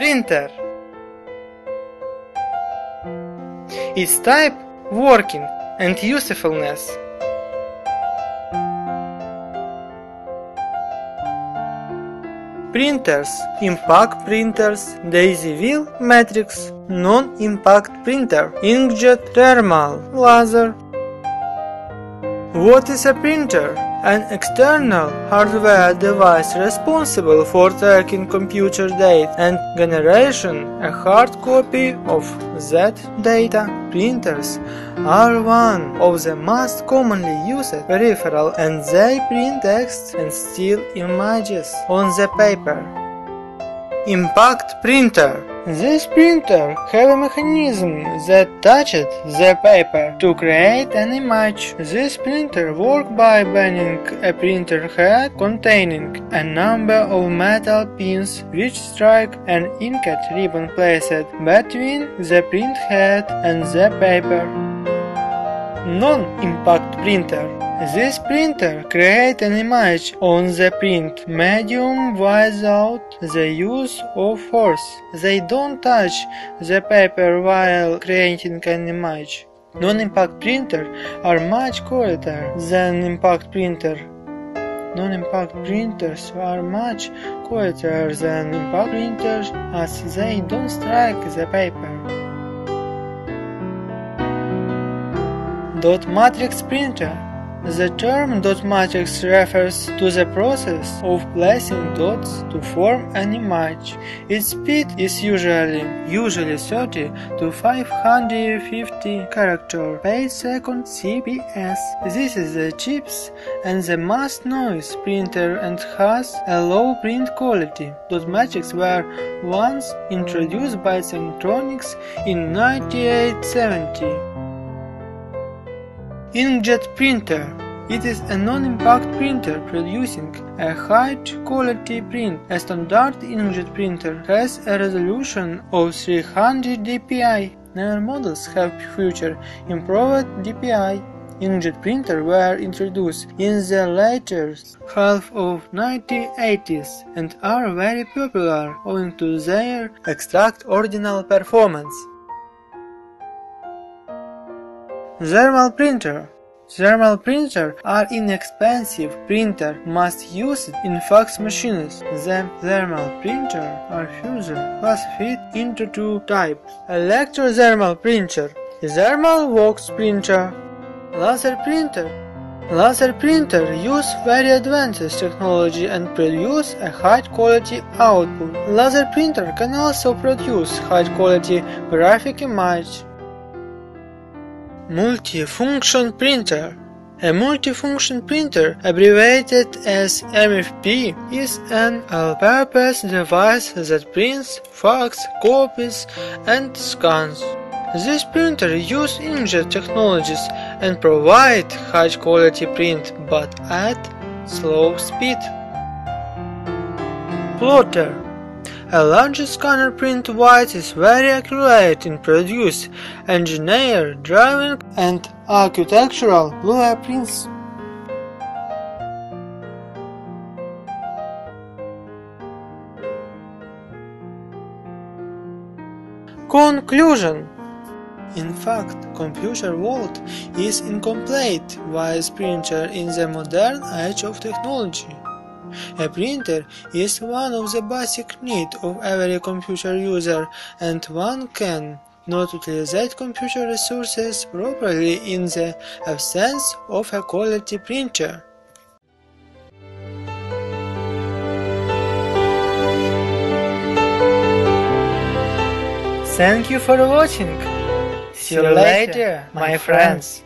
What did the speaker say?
printer? Its type, working, and usefulness. Printers: impact printers, daisy wheel matrix, non-impact printer, inkjet, thermal, laser. What is a printer? An external hardware device responsible for tracking computer data and generation a hard copy of that data. Printers are one of the most commonly used peripherals, and they print text and still images on the paper. Impact printer. This printer has a mechanism that touches the paper to create an image. This printer works by bending a printer head containing a number of metal pins which strike an inkjet ribbon placed between the print head and the paper. Non-impact printer. This printer creates an image on the print medium without the use of force. They don't touch the paper while creating an image. Non-impact printers are much quieter than impact printers. Non-impact printers are much quieter than impact printers as they don't strike the paper. Dot matrix printer. The term dot matrix refers to the process of placing dots to form an image. Its speed is usually 30 to 550 characters per second CPS. This is the cheapest and the most noise printer and has a low print quality. Dot matrix were once introduced by Centronics in 1970. Inkjet printer. It is a non-impact printer producing a high-quality print. A standard inkjet printer has a resolution of 300 dpi. Newer models have featured improved dpi. Inkjet printers were introduced in the later half of 1980s and are very popular owing to their extraordinary performance. Thermal printer. Thermal printers are inexpensive printers most used in fax machines. The thermal printers are further classified into two types: electrothermal printer, thermal wax printer, laser printer. Laser printers use very advanced technology and produce a high-quality output. Laser printer can also produce high-quality graphic image. Multifunction printer. A multifunction printer, abbreviated as MFP, is an all-purpose device that prints, fax, copies, and scans. These printers use inkjet technologies and provide high-quality print, but at slow speed. Plotter. A large scanner print device is very accurate in producing engineered drawing and architectural blueprints. Conclusion. In fact, computer world is incomplete without printer in the modern age of technology. A printer is one of the basic needs of every computer user, and one can not utilize computer resources properly in the absence of a quality printer. Thank you for watching. See you later, my friends.